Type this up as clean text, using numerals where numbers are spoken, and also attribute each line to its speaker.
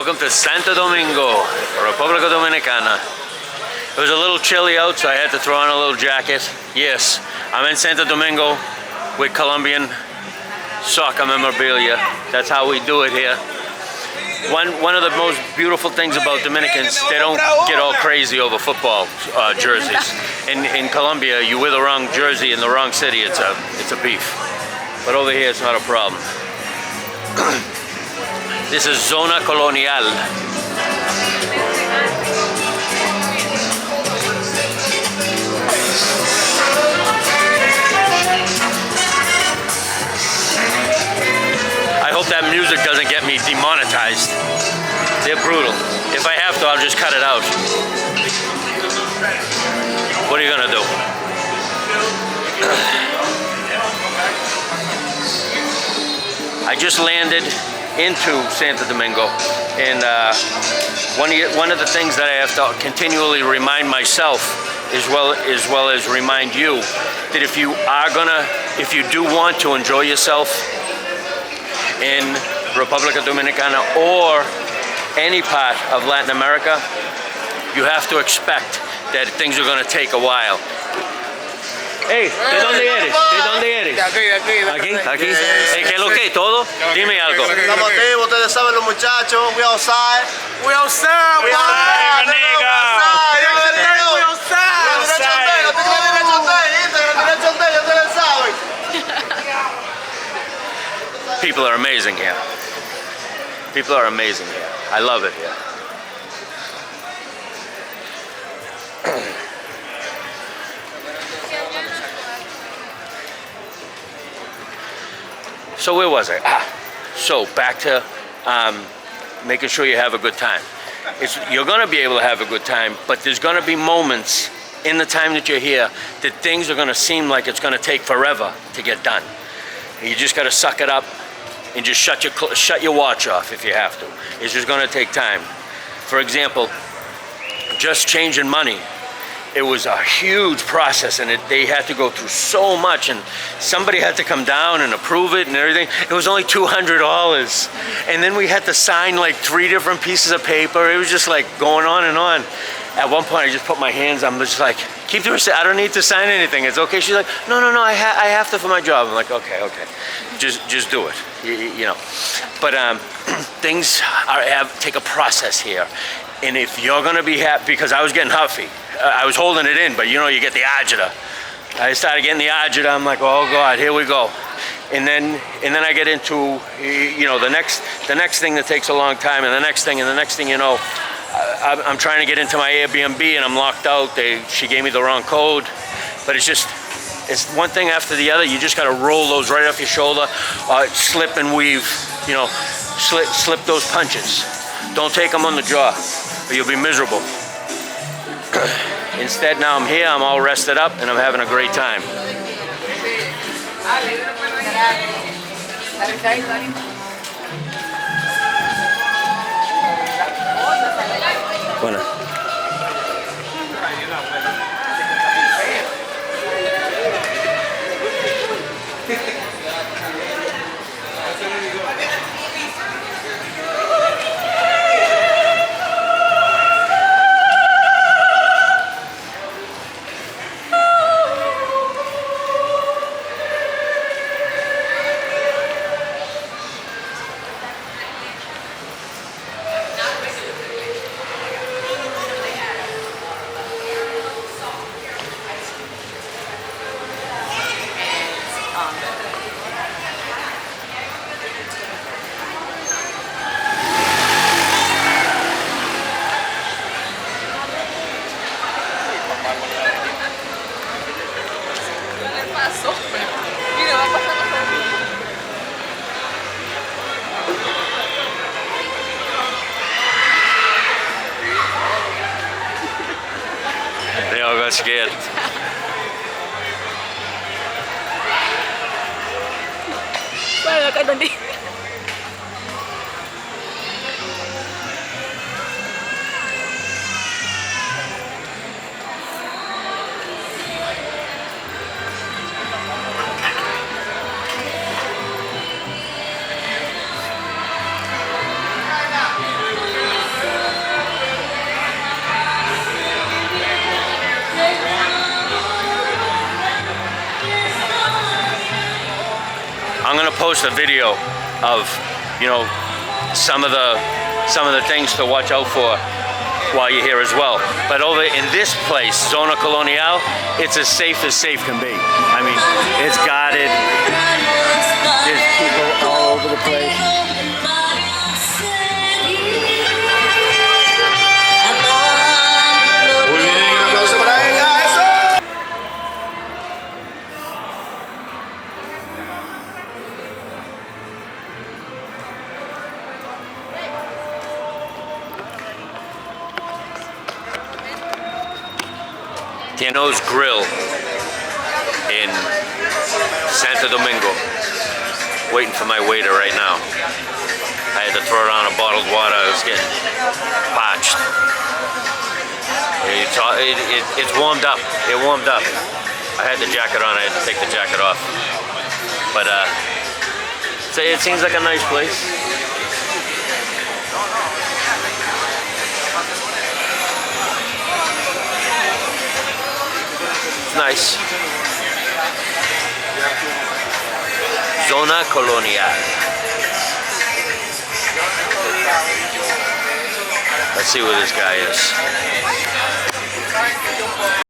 Speaker 1: Welcome to Santo Domingo, República Dominicana. It was a little chilly out, so I had to throw on a little jacket. Yes, I'm in Santo Domingo with Colombian soccer memorabilia. That's how we do it here. One of the most beautiful things about Dominicans, they don't get all crazy over football jerseys. In Colombia, you wear the wrong jersey in the wrong city, it's a beef. But over here, it's not a problem. This is Zona Colonial. I hope that music doesn't get me demonetized. They're brutal. If I have to, I'll just cut it out. What are you gonna do? I just landed into Santo Domingo, and one of the things that I have to continually remind myself, as well as remind you, that if you do want to enjoy yourself in República Dominicana or any part of Latin America, you have to expect that things are going to take a while. Hey, ¿de dónde eres? ¿De dónde eres?
Speaker 2: De aquí.
Speaker 1: Aquí. ¿Qué es lo que? ¿Todo? Dime algo.
Speaker 2: Estamos activos, ustedes saben los muchachos. We outside. We outside. We outside. We outside.
Speaker 1: People are amazing here. People are amazing here. I love it here. So where was I? So back to making sure you have a good time. You're going to be able to have a good time, but there's going to be moments in the time that you're here that things are going to seem like it's going to take forever to get done. You just got to suck it up and just shut your watch off if you have to. It's just going to take time. For example, just changing money. It was a huge process, and they had to go through so much, and somebody had to come down and approve it and everything. It was only $200, and then we had to sign like 3 different pieces of paper. It was just like going on and on. At one point, I just put my hands. I'm just like, keep the receipt. I don't need to sign anything. It's okay. She's like, no, I have to for my job. I'm like, okay, just do it. You know. But things take a process here. And if you're gonna be happy, because I was getting huffy, I was holding it in, but you know, you get the agita. I started getting the agita. I'm like, oh God, here we go. And then I get into, you know, the next thing that takes a long time, and the next thing, you know, I'm trying to get into my Airbnb and I'm locked out. She gave me the wrong code, but it's one thing after the other. You just gotta roll those right off your shoulder, slip and weave, you know, slip those punches. Don't take them on the jaw, or you'll be miserable. Instead, now I'm here, I'm all rested up, and I'm having a great time. Bueno. They all got scared. post a video of, you know, some of the things to watch out for while you're here as well. But over in this place, Zona Colonial, it's as safe can be. I mean, it's guarded. There's people all over the place. Tino's Grill in Santo Domingo. Waiting for my waiter right now. I had to throw down a bottled water. I was getting parched. It's warmed up. It warmed up. I had the jacket on. I had to take the jacket off. But so it seems like a nice place. Nice. Zona Colonial. Let's see where this guy is.